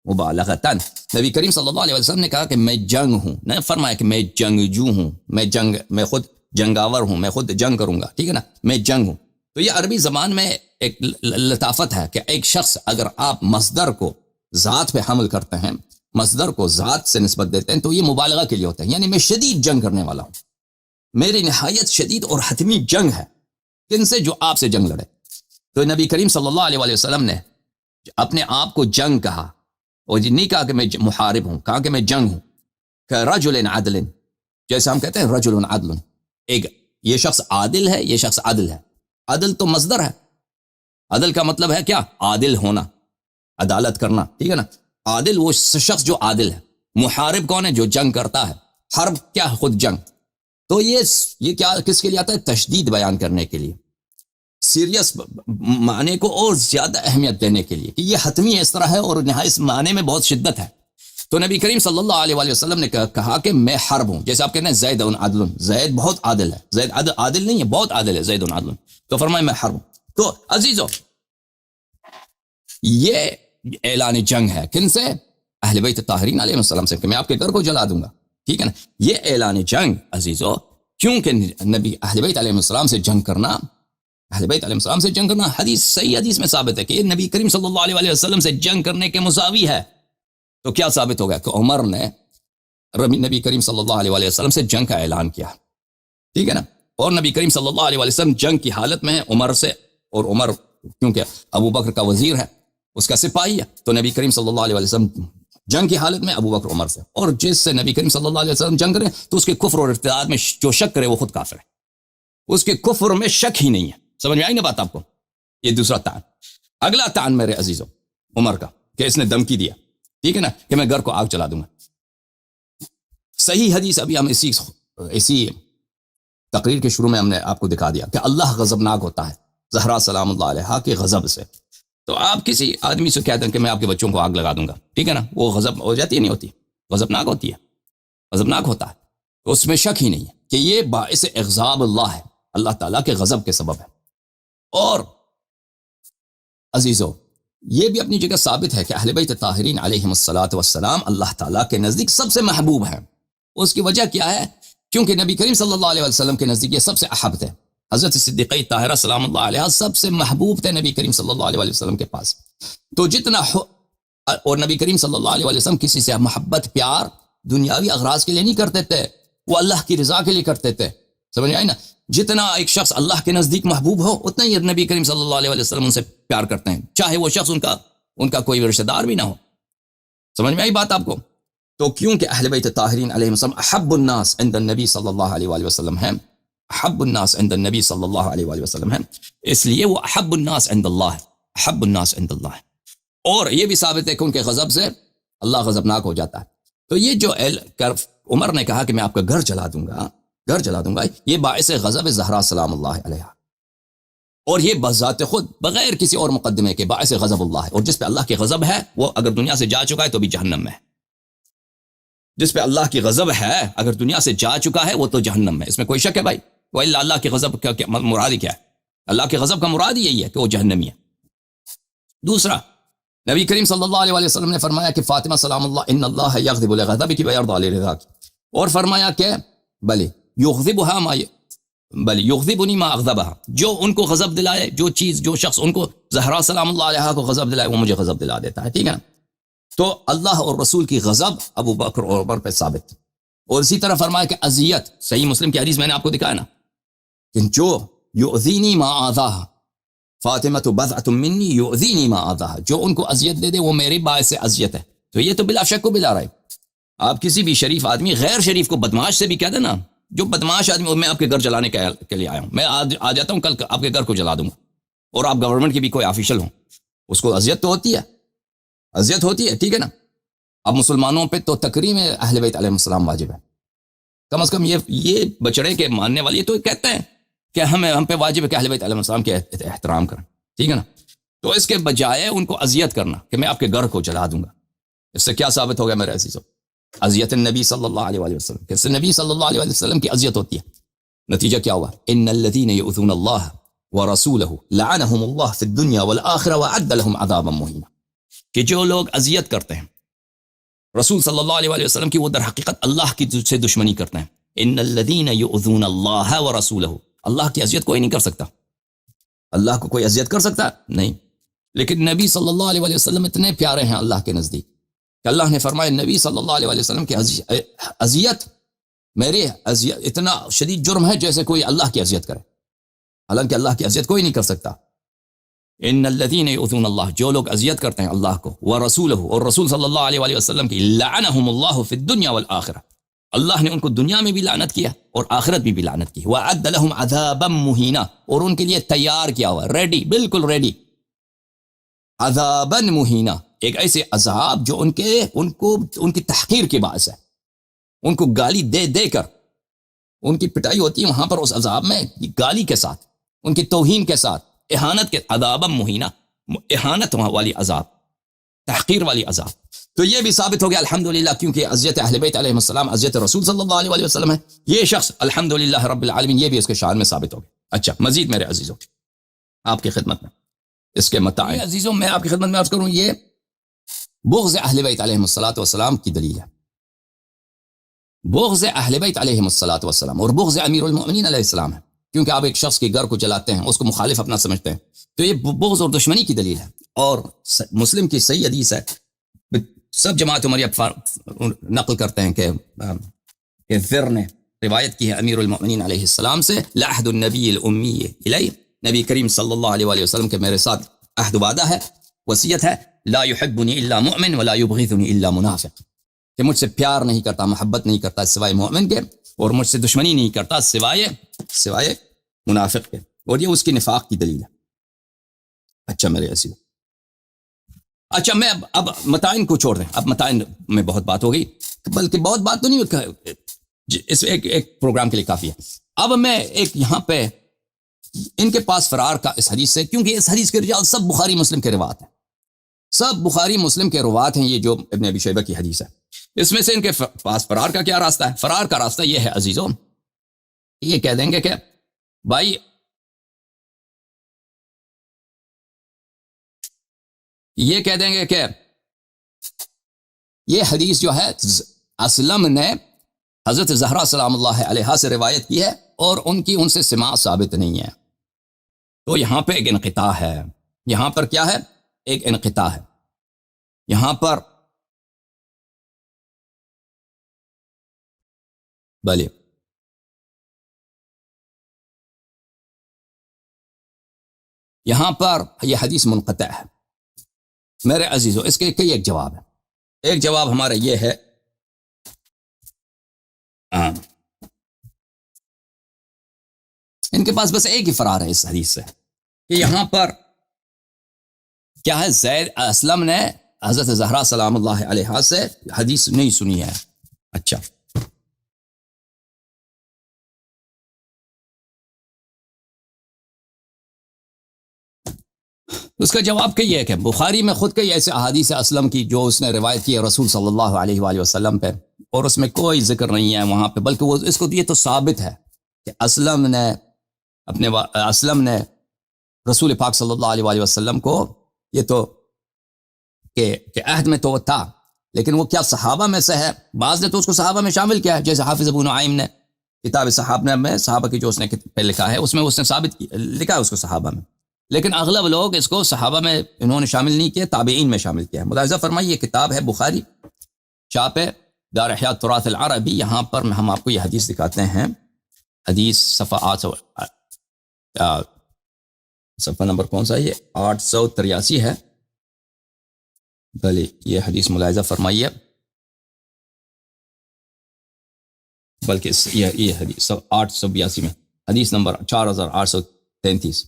مبالغتاً، نبی کریم صلی اللہ علیہ وسلم نے کہا کہ میں جنگ ہوں، نہیں فرمایا کہ میں جنگجو ہوں، میں خود جنگاور ہوں، میں خود جنگ کروں گا، ٹھیک ہے نا، میں جنگ ہوں۔ تو یہ عربی زبان میں ایک لطافت ہے کہ ایک شخص اگر آپ مصدر کو ذات پہ حمل کرتے ہیں، مصدر کو ذات سے نسبت دیتے ہیں، تو یہ مبالغہ کے لیے ہوتا ہے، یعنی میں شدید جنگ کرنے والا ہوں، میری نہایت شدید اور حتمی جنگ ہے، کن سے؟ جو آپ سے جنگ لڑے۔ تو نبی کریم صلی اللہ علیہ وسلم نے اپنے آپ کو جنگ کہا، اور نہیں کہا کہ میں محارب ہوں، کہا کہ میں جنگ ہوں، کہ رجل عدل، جیسے ہم کہتے ہیں رجل عدل، ایک یہ شخص عادل ہے، یہ شخص عدل ہے۔ عدل تو مصدر ہے، عدل کا مطلب ہے کیا؟ عادل ہونا، عدالت کرنا، ٹھیک ہے نا؟ عادل وہ شخص جو عادل ہے۔ محارب کون ہے؟ جو جنگ کرتا ہے۔ حرب کیا ہے؟ خود جنگ۔ تو یہ کیا کس کے لیے آتا ہے؟ تشدید بیان کرنے کے لیے، سیریس معنی کو اور زیادہ اہمیت دینے کے لیے کہ یہ حتمی اس طرح ہے اور نہایت معنی میں بہت شدت ہے۔ تو نبی کریم صلی اللہ علیہ وآلہ وسلم نے کہا کہ میں حرب ہوں. جیسے آپ کہتے ہیں زید عدل، زید بہت عادل ہے، زید عادل نہیں ہے، بہت عادل ہے، زید عدل. تو فرمایا میں حرب ہوں. تو عزیزو یہ اعلان جنگ ہے کن سے؟ اہل بیت طاہرین علیہ السلام سے، کہ میں آپ کے گھر کو جلا دوں گا. ٹھیک ہے نا. یہ اعلان جنگ عزیزو، کیونکہ نبی اہل بیت علیہ السلام سے جنگ کرنا، اہل بیت علیہ السلام سے جنگ کرنا حدیث صحیح حدیث میں ثابت ہے کہ یہ نبی کریم صلی اللہ علیہ وسلم سے جنگ کرنے کے مساوی ہے. تو کیا ثابت ہو گیا کہ عمر نے نبی کریم صلی اللہ علیہ وسلم سے جنگ کا اعلان کیا. ٹھیک ہے نا. اور نبی کریم صلی اللہ علیہ وسلم جنگ کی حالت میں ہے عمر سے، اور عمر کیونکہ ابو بکر کا وزیر ہے، اس کا سپاہی ہے، تو نبی کریم صلی اللہ علیہ وسلم جنگ کی حالت میں ابو بکر عمر سے. اور جس سے نبی کریم صلی اللہ علیہ وسلم جنگ کرے تو اس کے کفر اور ارتداد میں جو شک کرے وہ خود کافر ہے، اس کے کفر میں شک ہی نہیں ہے. سمجھ میں آئی نا بات آپ کو؟ یہ دوسرا تعان. اگلا تعان میرے عزیزوں عمر کا، کہ اس نے دھمکی دیا، ٹھیک ہے نا، کہ میں گھر کو آگ چلا دوں گا. صحیح حدیث ابھی ہم اسی تقریر کے شروع میں ہم نے آپ کو دکھا دیا کہ اللہ غضبناک ہوتا ہے زہرا سلام اللہ علیہا کے غضب سے. تو آپ کسی آدمی سے کہہ دیں کہ میں آپ کے بچوں کو آگ لگا دوں گا، ٹھیک ہے نا، وہ غضب ہو جاتی ہے نہیں ہوتی؟ غضبناک ہوتی ہے، غضبناک ہوتا ہے. تو اس میں شک ہی نہیں ہے کہ یہ باعث اغضاب اللہ ہے، اللہ تعالیٰ کے غضب کے سبب ہے. اور عزیزو یہ بھی اپنی جگہ ثابت ہے کہ اہل بیت طاہرین علیہم السلام اللہ تعالیٰ کے نزدیک سب سے محبوب ہیں. اس کی وجہ کیا ہے؟ کیونکہ نبی کریم صلی اللہ علیہ وسلم کے نزدیک یہ سب سے احب تھے. حضرت صدیقہ طاہرہ سلام اللہ علیہ سب سے محبوب تھے نبی کریم صلی اللہ علیہ وسلم کے پاس. تو جتنا اور نبی کریم صلی اللہ علیہ وسلم کسی سے محبت پیار دنیاوی اغراض کے لیے نہیں کرتے تھے، وہ اللہ کی رضا کے لیے کرتے تھے. سمجھ آئی نا؟ جتنا ایک شخص اللہ کے نزدیک محبوب ہو اتنا ہی نبی کریم صلی اللہ علیہ وسلم ان سے پیار کرتے ہیں، چاہے وہ شخص ان کا کوئی رشتہ دار بھی نہ ہو. سمجھ میں آئی بات آپ کو؟ تو کیونکہ اہل بیت طاہرین علیہم السلام احب الناس عند النبی صلی اللہ علیہ وآلہ وسلم ہیں، احب الناس عند النبی صلی اللہ علیہ وآلہ وسلم ہیں، اس لیے وہ احب الناس عند اللہ، احب الناس عند اللہ. اور یہ بھی ثابت ہے کہ ان کے غضب سے اللہ غضبناک ہو جاتا ہے. تو یہ جو عمر نے کہا کہ میں آپ کا گھر جلا دوں گا، یہ باعث غضب زہرا سلام اللہ علیہ، اور یہ بذات خود بغیر کسی اور مقدمے کے باعث غضب اللہ ہے. اور جس پہ اللہ کے غضب ہے وہ اگر دنیا سے جا چکا ہے تو بھی جہنم میں ہے. جس پہ اللہ کی غضب ہے اگر دنیا سے جا چکا ہے وہ تو جہنم میں، اس میں کوئی شک ہے بھائی؟ وہ اللہ کے غضب کا مراد کیا ہے؟ اللہ کے غضب کا مراد یہی ہے کہ وہ جہنمی ہے. دوسرا، نبی کریم صلی اللہ علیہ وسلم نے فرمایا کہ فاطمہ سلام اللہ ان اللہ یغضب لغضبک ویرضی لرضاک، اور فرمایا کہ بلی یغضبنی ما اغضبها، جو ان کو غضب دلائے، جو شخص ان کو زہرا سلام اللہ علیہا کو غضب دلائے وہ مجھے غضب دلا دیتا ہے. ٹھیک ہے نا؟ تو اللہ اور رسول کی غضب ابو بکر اور عمر پہ ثابت. اور اسی طرح فرمایا کہ اذیت، صحیح مسلم کی حدیث میں نے آپ کو دکھایا نا کہ جو یؤذینی ما آذاہا فاطمہ بضعۃ منی یؤذینی ما آذاہا، جو ان کو اذیت دے دے وہ میرے باعث اذیت ہے. تو یہ تو بلا شک و بلا رائب، آپ کسی بھی شریف آدمی غیر شریف کو بدماش سے بھی کہہ دیں نا، جو بدماش آدمی میں آپ کے گھر جلانے کے لیے آیا ہوں، میں آ جاتا ہوں کل آپ کے گھر کو جلا دوں گا، اور آپ گورنمنٹ کے بھی کوئی آفیشل ہوں، اس کو اذیت تو ہوتی ہے، اذیت ہوتی ہے. ٹھیک ہے نا؟ اب مسلمانوں پہ تو تکریم اہل بیت علیہ السلام واجب ہے. کم از کم یہ بچڑے کے ماننے والے تو کہتے ہیں کہ ہم پہ واجب ہے کہ اہل بیت علیہ السلام کے احترام کریں. ٹھیک ہے نا؟ تو اس کے بجائے ان کو اذیت کرنا کہ میں آپ کے گھر کو جلا دوں گا، اس سے کیا ثابت ہو گیا میرے عزیزو؟ اذیت النبی صلی اللہ علیہ وسلم، کہ اس سے نبی صلی اللہ علیہ وسلم کی اذیت ہوتی ہے. نتیجہ کیا ہوا؟ ان الذین یؤذون اللہ ورسولہ لعنهم اللہ فی الدنیا والآخرہ وأعد لهم عذابا مہینا، کہ جو لوگ اذیت کرتے ہیں رسول صلی اللہ علیہ وسلم کی وہ در حقیقت اللہ کی سے دشمنی کرتے ہیں. ان الذین یؤذون اللہ ورسولہ، اللہ کی اذیت کوئی نہیں کر سکتا، اللہ کو کوئی اذیت کر سکتا نہیں، لیکن نبی صلی اللہ علیہ وسلم اتنے پیارے ہیں اللہ کے نزدیک کہ اللہ نے فرمایا نبی صلی اللہ علیہ وسلم کی اذیت میری اذیت اتنا شدید جرم ہے جیسے کوئی اللہ کی اذیت کرے، حالانکہ اللہ کی اذیت کوئی نہیں کر سکتا. ان الذین یؤذون اللہ، جو لوگ اذیت کرتے ہیں اللہ کو، ورسولہ، اور رسول صلی اللہ علیہ وسلم کی، لعنہم اللہ فی الدنیا والآخرہ، اللہ نے ان کو دنیا میں بھی لعنت کیا اور آخرت میں بھی لعنت کی. وأعد لهم عذابا مہینا، اور ان کے لیے تیار کیا ہوا، ریڈی، بالکل ریڈی، عذابا مہینا، ایک ایسے عذاب جو ان کی تحقیر کے باعث ہے، ان کو گالی دے دے کر ان کی پٹائی ہوتی ہے وہاں پر اس عذاب میں، گالی کے ساتھ، ان کی توہین کے ساتھ، اہانت کے، عذابا مہینا، اہانت والی عذاب، تحقیر والی عذاب. تو یہ بھی ثابت ہو گیا الحمدللہ، کیونکہ اذیت اہل بیت علیہ السلام اذیت رسول صلی اللہ علیہ وسلم ہے. یہ شخص الحمدللہ رب العالمین، یہ بھی اس کے شان میں ثابت ہو گیا. اچھا، مزید میرے عزیزوں آپ کی خدمت میں اس کے متعلق عزیزوں میں آپ کی خدمت میں عرض کروں، یہ بغض اہل بیت علیہ السلام کی دلیل ہے. بغض اہل بیت علیہ السلام اور بغض امیر المؤمنین علیہ السلام ہے. کیونکہ آپ ایک شخص کے گھر کو جلاتے ہیں، اس کو مخالف اپنا سمجھتے ہیں، تو یہ بغض اور دشمنی کی دلیل ہے. اور مسلم کی صحیح حدیث ہے، سب جماعت عمریہ نقل کرتے ہیں کہ ذر نے روایت کی ہے امیر المؤمنین علیہ السلام سے، لعہد النبی الامی الی، نبی کریم صلی اللہ علیہ وآلہ وسلم کے میرے ساتھ عہد وعدہ ہے، وصیت ہے، لا يحبنی الا مؤمن ولا يبغضنی الا منافق، کہ مجھ سے پیار نہیں کرتا، محبت نہیں کرتا سوائے مومن کے، اور مجھ سے دشمنی نہیں کرتا سوائے منافق کے. اور یہ اس کی نفاق کی دلیل ہے. اچھا میرے عزیز، اچھا میں اب متائن کو چھوڑ دیں، اب متائن میں بہت بات ہو گئی، بلکہ بہت بات تو نہیں، اس ایک پروگرام کے لیے کافی ہے. اب میں ایک یہاں پہ ان کے پاس فرار کا اس حدیث سے، کیونکہ اس حدیث کے رجال سب بخاری مسلم کے روات ہیں، سب بخاری مسلم کے روات ہیں. یہ جو ابن ابی شیبہ کی حدیث ہے، اس میں سے ان کے پاس فرار کا کیا راستہ ہے؟ فرار کا راستہ یہ ہے عزیزوں، یہ کہہ دیں گے کہ بھائی یہ کہہ دیں گے کہ یہ حدیث جو ہے اسلم نے حضرت زہرا سلام اللہ علیہا سے روایت کی ہے، اور ان کی ان سے سماع ثابت نہیں ہے. تو یہاں پہ ایک انقطاع ہے. یہاں پر کیا ہے؟ ایک انقطاع ہے. یہاں پر بھلے یہاں پر یہ حدیث منقطع ہے میرے عزیزوں. اس کے کئی ایک جواب ہے. ایک جواب ہمارا یہ ہے، ان کے پاس بس ایک ہی فرار ہے اس حدیث سے، کہ یہاں پر کیا ہے، زید اسلم نے حضرت زہرا سلام اللہ علیہا سے حدیث نہیں سنی ہے. اچھا، اس کا جواب کئی ہے کہ بخاری میں خود کئی ایسے احادیث اسلم کی جو اس نے روایت کی ہے رسول صلی اللہ علیہ وآلہ وسلم پہ، اور اس میں کوئی ذکر نہیں ہے وہاں پہ، بلکہ وہ اس کو یہ تو ثابت ہے کہ اسلم نے رسول پاک صلی اللہ علیہ وآلہ وسلم کو، یہ تو کہ عہد میں تو تھا، لیکن وہ کیا صحابہ میں سے ہے؟ بعض نے تو اس کو صحابہ میں شامل کیا ہے، جیسے حافظ ابو نعیم نے کتاب صحابہ میں صحابہ کی جو اس نے پہ لکھا ہے، اس میں اس نے ثابت لکھا ہے اس کو صحابہ میں، لیکن اغلب لوگ اس کو صحابہ میں انہوں نے شامل نہیں کیا، تابعین میں شامل کیا ہے. ملاحظہ فرمائیے، یہ کتاب ہے بخاری، چھاپ ہے دار احیاء تراث العربی. یہاں پر ہم آپ کو یہ حدیث دکھاتے ہیں، حدیث صفحہ صفحہ نمبر کون سا ہے؟ یہ 883 ہے. بھلے یہ حدیث ملاحظہ فرمائیے، بلکہ یہ حدیث 882 میں، حدیث نمبر 4833،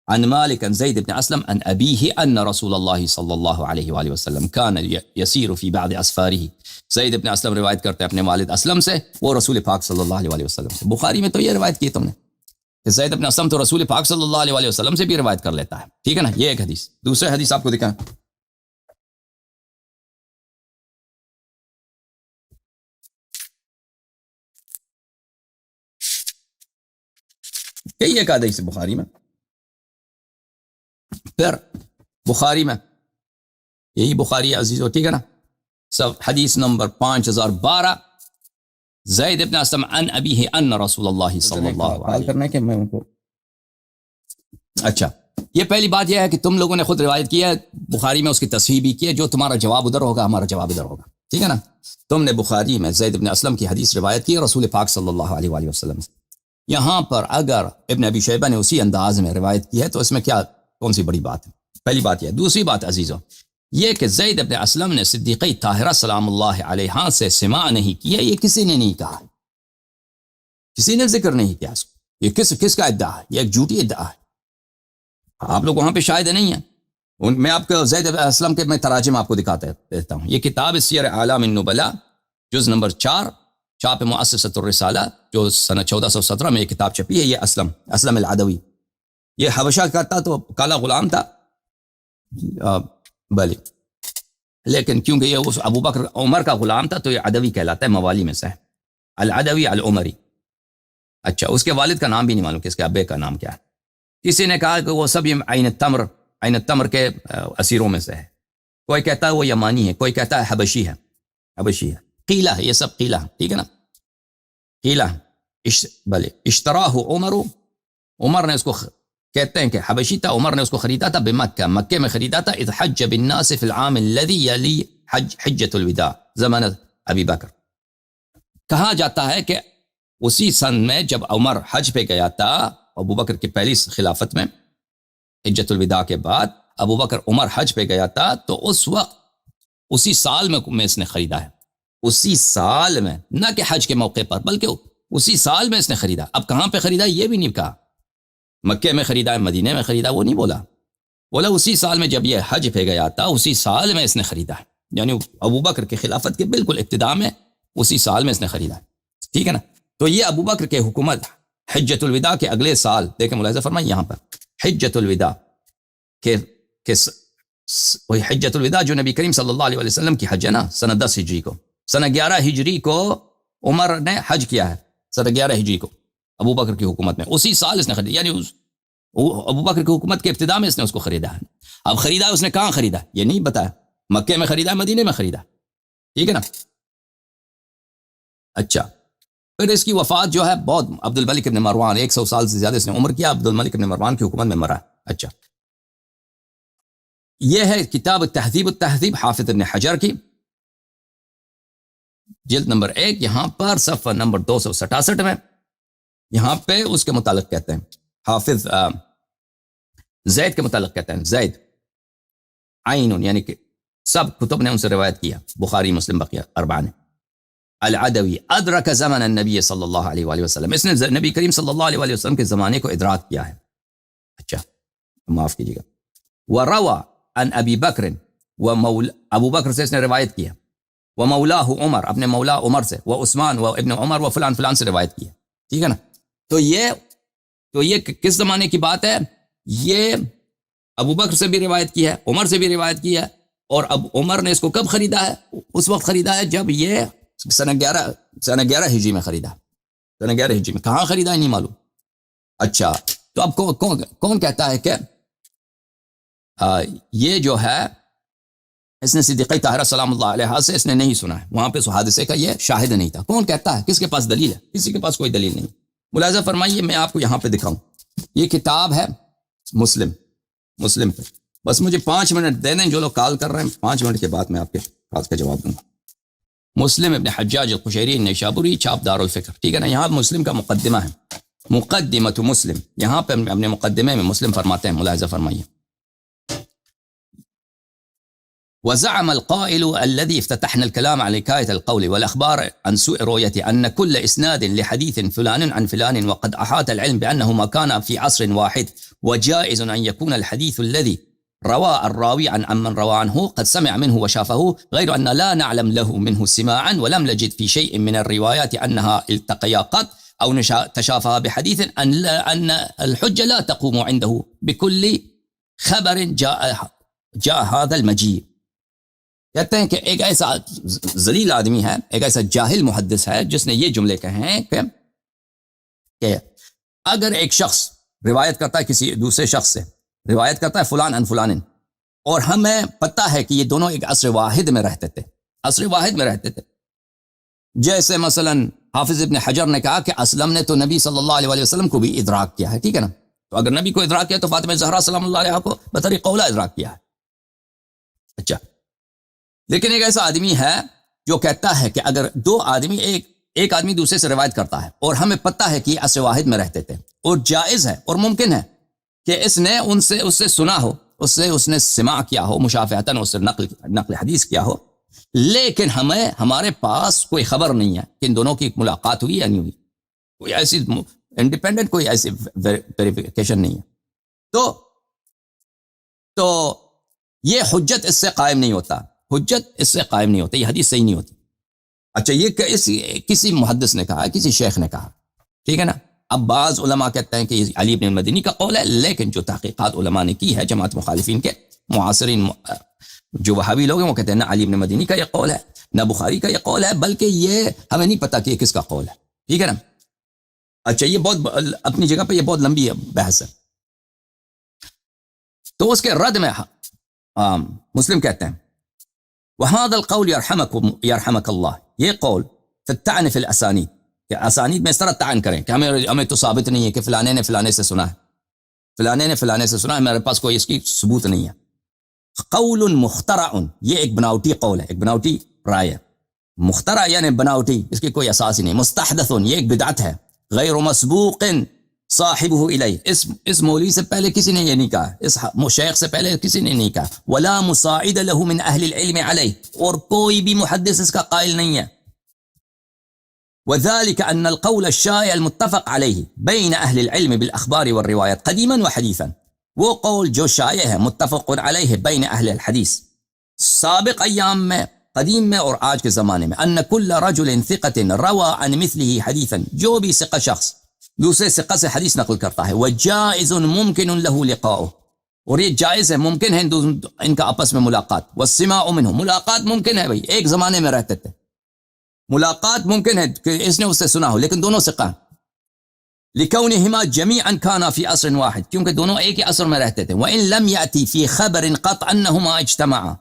عن مالك عن زيد بن أسلم عن أبيه أن رسول الله صلى الله عليه وآله وسلم كان يسير في بعض أسفاره. زید بن اسلم روایت کرتے ہیں اپنے والد اسلم سے، وہ رسول پاک صلی اللہ علیہ وآلہ وسلم سے. بخاری میں تو یہ روایت کی تم نے کہ زید بن اسلم تو رسول پاک صلی اللہ علیہ وآلہ وسلم سے بھی روایت کر لیتا ہے. ٹھیک ہے نا؟ یہ ایک حدیث. دوسرے حدیث آپ کو دکھائیں، کئی ایک حدیث بخاری میں. پھر بخاری میں یہی بخاری عزیزو، ٹھیک ہے نا، سب حدیث نمبر 5012، زید ابن اسلم عن ابیہ ان رسول اللہ صلی اللہ علیہ کرنا ہے کہ میں ان کو. اچھا، یہ پہلی بات یہ ہے کہ تم لوگوں نے خود روایت کی ہے، بخاری میں اس کی تصحیح بھی کی ہے، جو تمہارا جواب ادھر ہوگا ہمارا جواب ادھر ہوگا. ٹھیک ہے نا؟ تم نے بخاری میں زید ابن اسلم کی حدیث روایت کی ہے رسول پاک صلی اللہ علیہ وآلہ وسلم سے. یہاں پر اگر ابن ابی شیبہ نے اسی انداز میں روایت کی ہے تو اس میں کیا کون سی بڑی بات ہے؟ پہلی بات یہ. دوسری بات عزیزو، یہ کہ زید ابن اسلم نے صدیقہ طاہرہ سلام اللہ علیہا سے سماع نہیں کیا، یہ کسی نے نہیں کہا، کسی نے ذکر نہیں کیا اس کو. یہ کس کا ادعا ہے؟ یہ ایک جھوٹی ادعا ہے. آپ لوگ وہاں پہ شاہد نہیں ہیں. میں آپ کو زید ابن اسلم کے میں تراجم آپ کو دکھاتا دیتا ہوں. یہ کتاب سیر اعلام النبلاء جز نمبر 4، چھاپ مؤسسۃ الرسالہ، جو سنہ 1417 میں یہ کتاب چھپی ہے. یہ اسلم العدوی، یہ حبشہ کا تھا تو کالا غلام تھا. بلی لیکن کیونکہ یہ اس ابو بکر عمر کا غلام تھا تو یہ عدوی کہلاتا ہے، موالی میں سے ہے، العدوی العمری۔ اچھا، اس کے والد کا نام بھی نہیں معلوم کہ اس کے ابے کا نام کیا ہے۔ کسی نے کہا کہ وہ سب عین التمر کے اسیروں میں سے ہے، کوئی کہتا ہے وہ یمانی ہے، کوئی کہتا ہے حبشی ہے، حبشی ہے، قیلہ ہے، یہ سب قیلہ، ٹھیک ہے نا، قیلہ بلے اشتراہ عمر نے اس کو کہتے ہیں کہ حبشی تھا، عمر نے اس کو خریدا تھا بمکہ، مکے میں خریدا تھا، اذ حج بالناس فی العام الذی یلی حجۃ الوداع زمانہ ابی بکر۔ کہا جاتا ہے کہ اسی سن میں جب عمر حج پہ گیا تھا ابو بکر کی پہلی خلافت میں، حجۃ الوداع کے بعد ابو بکر عمر حج پہ گیا تھا، تو اس وقت اسی سال میں اس نے خریدا ہے، اسی سال میں، نہ کہ حج کے موقع پر بلکہ اسی سال میں اس نے خریدا۔ اب کہاں پہ خریدا یہ بھی نہیں کہا، مکے میں خریدا ہے، مدینے میں خریدا، وہ نہیں بولا اسی سال میں جب یہ حج پہ گیا تھا اسی سال میں اس نے خریدا ہے، یعنی ابو بکر کی خلافت کے بالکل ابتدا میں اسی سال میں اس نے خریدا ہے، ٹھیک ہے نا۔ تو یہ ابو بکر کے حکومت حجۃ الوداع کے اگلے سال، دیکھیں ملاحظہ فرمائیں یہاں پر حجۃ الوداع کہ وہی حجۃ الوداع جو نبی کریم صلی اللہ علیہ وسلم کی حج ہے نا، سنہ 10 ہجری کو، سنہ 11 ہجری کو عمر نے حج کیا ہے، سنہ 11 ہجری کو ابو بکر کی حکومت میں، اسی سال اس نے خریدا، یعنی ابو بکر کی حکومت کے ابتدا میں اس نے اس کو خریدا ہے۔ اب خریدا اس نے کہاں خریدا یہ نہیں بتایا، مکے میں خریدا، مدینے میں خریدا، ٹھیک ہے نا۔ اچھا، پھر اس کی وفات جو ہے بہت، عبد الملک ابن مروان 100 سال سے زیادہ اس نے عمر کیا، عبد الملک ابن مروان کی حکومت میں مرا۔ اچھا، یہ ہے کتاب التہذیب حافظ ابن حجر کی، جلد نمبر 1، یہاں پر صفحہ نمبر 267 میں، یہاں پہ اس کے متعلق کہتے ہیں، حافظ زید کے متعلق کہتے ہیں، زید عین، یعنی کہ سب کتب نے ان سے روایت کیا، بخاری مسلم بقیہ اربعہ نے، العدوی ادرک زمن النبی صلی اللہ علیہ وآلہ وسلم، اس نے نبی کریم صلی اللہ علیہ وآلہ وسلم کے زمانے کو ادراک کیا ہے۔ اچھا، معاف کیجیے گا، وروى عن ابی بکر، ابو بکر سے اس نے روایت کیا، ومولاہ عمر، اپنے مولا عمر سے، وعثمان وابن عمر وفلان فلان سے روایت کیا، ٹھیک ہے نا۔ تو یہ کس زمانے کی بات ہے؟ یہ ابو بکر سے بھی روایت کی ہے، عمر سے بھی روایت کی ہے، اور اب عمر نے اس کو کب خریدا ہے؟ اس وقت خریدا ہے جب یہ سنہ 11 ہجری میں خریدا، سنہ 11 ہجری میں، کہاں خریدا ہے نہیں معلوم۔ اچھا، تو اب کون کہتا ہے کہ یہ جو ہے اس نے صدیقہ طاہرہ سلام اللہ علیہ سے اس نے نہیں سنا ہے، وہاں پہ اس حادثے کا یہ شاہد نہیں تھا، کون کہتا ہے؟ کس کے پاس دلیل ہے؟ کسی کے پاس کوئی دلیل نہیں۔ ملاحظہ فرمائیے، میں آپ کو یہاں پہ دکھاؤں، یہ کتاب ہے مسلم پہ، بس مجھے 5 منٹ دے دیں، جو لوگ کال کر رہے ہیں 5 منٹ کے بعد میں آپ کے بات کا جواب دوں گا۔ مسلم ابن حجاج القشیری نیشابوری، چھاپ دار الفکر، ٹھیک ہے نا۔ یہاں مسلم کا مقدمہ ہے، مقدمۃ مسلم، یہاں پہ اپنے مقدمے میں مسلم فرماتے ہیں، ملاحظہ فرمائیے، وزعم القائل الذي افتتحنا الكلام على حكاية القول والأخبار عن سوء رؤية أن كل إسناد لحديث فلان عن فلان وقد أحاط العلم بأنه ما كان في عصر واحد وجائز أن يكون الحديث الذي روى الراوي عن من روى عنه قد سمع منه وشافه، غير أن لا نعلم له منه سماعا ولم نجد في شيء من الروايات أنها التقيا قط أو تشافها بحديث أن الحجة لا تقوم عنده بكل خبر جاء هذا المجيء۔ کہتے ہیں کہ ایک ایسا ذلیل آدمی ہے، ایک ایسا جاہل محدث ہے جس نے یہ جملے کہے ہیں کہ اگر ایک شخص روایت کرتا ہے کسی دوسرے شخص سے، روایت کرتا ہے فلان عن فلان، اور ہمیں پتہ ہے کہ یہ دونوں ایک عصر واحد میں رہتے تھے، جیسے مثلا حافظ ابن حجر نے کہا کہ اسلم نے تو نبی صلی اللہ علیہ وآلہ وسلم کو بھی ادراک کیا ہے، ٹھیک ہے نا۔ تو اگر نبی کو ادراک کیا تو فاطمہ زہرا سلام اللہ علیہا کو بطریق قولہ ادراک کیا ہے۔ اچھا، لیکن ایک ایسا آدمی ہے جو کہتا ہے کہ اگر دو آدمی ایک آدمی دوسرے سے روایت کرتا ہے اور ہمیں پتہ ہے کہ عصر واحد میں رہتے تھے، اور جائز ہے اور ممکن ہے کہ اس نے اس سے سنا ہو، اس نے سماع کیا ہو، مشافہتاً اس سے نقل حدیث کیا ہو، لیکن ہمارے پاس کوئی خبر نہیں ہے کہ ان دونوں کی ملاقات ہوئی یا نہیں ہوئی، کوئی ایسی انڈیپینڈنٹ کوئی ایسی ویریفیکیشن نہیں ہے، تو یہ حجت اس سے قائم نہیں ہوتا، یہ حدیث صحیح نہیں ہوتی۔ اچھا، یہ کسی محدث نے کہا، کسی شیخ نے کہا، ٹھیک ہے نا۔ اب بعض علماء کہتے ہیں کہ یہ علی بن المدینی کا قول ہے، لیکن جو تحقیقات علماء نے کی ہے جماعت مخالفین کے، معاصرین جو وہابی لوگ ہیں وہ کہتے ہیں نہ علی بن مدینی کا یہ قول ہے نہ بخاری کا یہ قول ہے، بلکہ یہ ہمیں نہیں پتا کہ یہ کس کا قول ہے. ٹھیک ہے نا. اچھا یہ بہت اپنی جگہ پہ یہ بہت لمبی بحث ہے. تو اس کے رد میں مسلم کہتے ہیں وهذا القول يرحمك الله، یہ قول في الطعن في الاسانید، کہ اسانید میں اس طرح تعن کریں کہ ہمیں تو ثابت نہیں ہے کہ فلانے نے فلانے سے سنا ہے، فلانے نے فلانے سے سنا ہے، میرے پاس کوئی اس کی ثبوت نہیں ہے. قول مخترع، یہ ایک بناوٹی قول ہے، ایک بناوٹی رائے ہے. مخترع یعنی بناوٹی، اس کی کوئی اساس ہی نہیں. مستحدث، یہ ایک بدعت ہے. غیر مسبوق صاحبہ الیہ، اس مولوی سے پہلے کسی نے یہ نہیں کہا، اس شیخ سے پہلے کسی نے نہیں کہا. ولا مساعد له من اہل العلم علیہ، اور کوئی بھی محدث اس کا قائل نہیں ہے. وذلك ان القول الشائع المتفق علیہ بین اہل العلم بالاخبار والروایات قدیما وحدیثا، وہ قول جو شائع ہے متفق علیہ بین اہل الحدیث سابق ایام میں، قدیم میں اور آج کے زمانے میں، ان کل رجل ثقۃ روى عن مثله حدیثا، جو بھی ثقہ شخص دوسرے ثقہ سے حدیث نقل کرتا ہے، وجائز ممکن له لقاؤه، اور یہ جائز ہے، ممکن ہے ان کا آپس میں ملاقات. والسماع منه، ملاقات ممکن ہے، بھائی ایک زمانے میں رہتے تھے، ملاقات ممکن ہے کہ اس نے اس سے سنا ہو، لیکن دونوں ثقہ ہیں. لکونہما جمیعا کانا فی عصر واحد، کیونکہ دونوں ایک ہی عصر میں رہتے تھے. وان لم یأتی فی خبر قط انہما اجتمعا،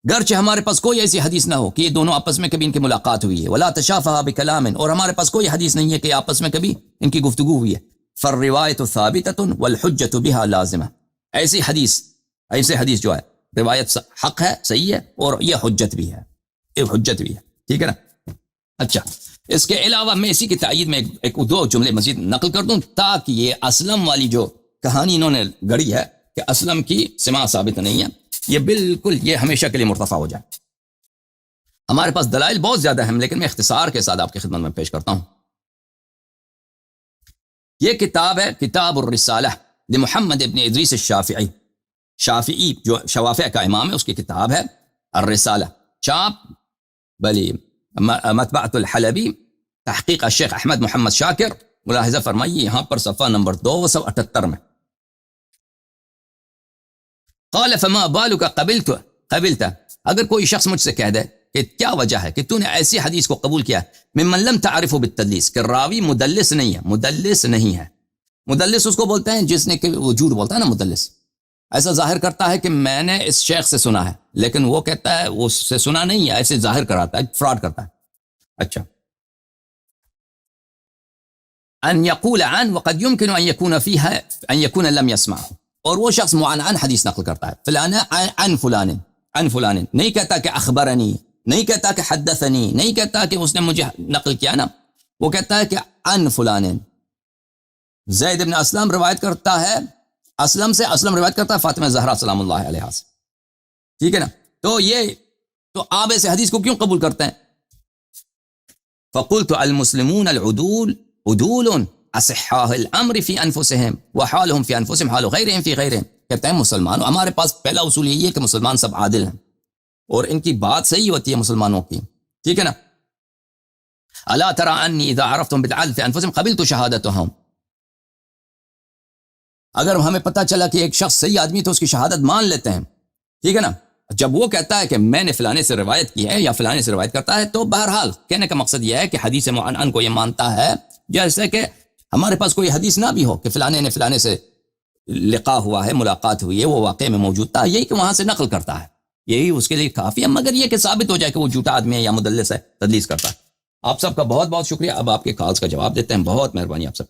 گرچہ ہمارے پاس کوئی ایسی حدیث نہ ہو کہ یہ دونوں آپس میں کبھی ان کی ملاقات ہوئی ہے. ولا تشافہا بکلام، اور ہمارے پاس کوئی حدیث نہیں ہے کہ آپس میں کبھی ان کی گفتگو ہوئی ہے. فالروایت ثابتۃ والحجۃ بها لازمہ، ایسی حدیث جو ہے روایت حق ہے، صحیح ہے، اور یہ حجت بھی ہے، یہ حجت بھی ہے. ٹھیک ہے نا. اچھا اس کے علاوہ میں اسی کی تائید میں ایک دو جملے مزید نقل کر دوں تاکہ یہ اسلم والی جو کہانی انہوں نے گڑی ہے کہ اسلم کی سماع ثابت نہیں ہے، یہ بالکل یہ ہمیشہ کے لیے مرتفع ہو جائے. ہمارے پاس دلائل بہت زیادہ ہیں، لیکن میں اختصار کے ساتھ آپ کی خدمت میں پیش کرتا ہوں. یہ کتاب ہے کتاب الرسالہ لمحمد ابن ادریس الشافعی، شافعی جو شوافع کا امام ہے، اس کی کتاب ہے الرسالہ، چاپ بلی مطبعۃ الحلبی، تحقیق الشیخ احمد محمد شاکر. ملاحظہ فرمائیے یہاں پر صفحہ نمبر 278 میں. قال فما بالک قبلت، اگر کوئی شخص مجھ سے کہہ دے کہ کیا وجہ ہے کہ تو نے ایسی حدیث کو قبول کیا ممن لم تعرفه بالتدلیس، کہ راوی مدلس نہیں ہے. مدلس نہیں ہے، مدلس اس کو بولتے ہیں جس نے کہ وہ جھوٹ بولتا ہے نا، مدلس ایسا ظاہر کرتا ہے کہ میں نے اس شیخ سے سنا ہے، لیکن وہ کہتا ہے وہ اس سے سنا نہیں ہے، ایسے ظاہر کراتا ہے، فراڈ کرتا ہے. اچھا ان یقول عن وقد يمكن ان يكون فيها ان يكون لم يسمعه، اور وہ شخص معن حدیث نقل کرتا ہے، فلانا عن فلان، نہیں کہتا کہ اخبرنی، نہیں کہتا کہ حدثنی، نہیں کہتا کہ اس نے مجھے نقل کیا نا، وہ کہتا ہے کہ عن فلان. زید بن اسلم روایت کرتا ہے، اسلم روایت کرتا ہے فاطمہ زہرا سلام اللہ علیہا سے. ٹھیک ہے نا. تو آپ ایسے حدیث کو کیوں قبول کرتے ہیں؟ فقلت المسلمون العدول عدول اصحاء الامر فی انفسهم وحالهم فی انفسهم حال غیرهم فی غیرهم. کہتے ہیں مسلمان، ہمارے پاس پہلا اصول یہی ہے کہ مسلمان سب عادل ہیں اور ان کی بات صحیح ہوتی ہے مسلمانوں کی. ٹھیک ہے نا. الا ترى انی اذا عرفتم بالعدل فی انفسهم قبلت شہادتهم، اگر ہمیں پتہ چلا کہ ایک شخص صحیح آدمی تو اس کی شہادت مان لیتے ہیں. ٹھیک ہے نا. جب وہ کہتا ہے کہ میں نے فلانے سے روایت کی ہے یا فلانے سے روایت کرتا ہے، تو بہرحال کہنے کا مقصد یہ ہے کہ حدیث معن کو یہ مانتا ہے، جیسے کہ ہمارے پاس کوئی حدیث نہ بھی ہو کہ فلانے نے فلانے سے لقاء ہوا ہے، ملاقات ہوئی ہے، وہ واقعے میں موجود تھا، یہی کہ وہاں سے نقل کرتا ہے، یہی اس کے لیے کافی ہے. مگر یہ کہ ثابت ہو جائے کہ وہ جھوٹا آدمی ہے یا مدلس ہے، تدلیس کرتا ہے. آپ سب کا بہت بہت شکریہ. اب آپ کے کالز کا جواب دیتے ہیں. بہت مہربانی آپ سب.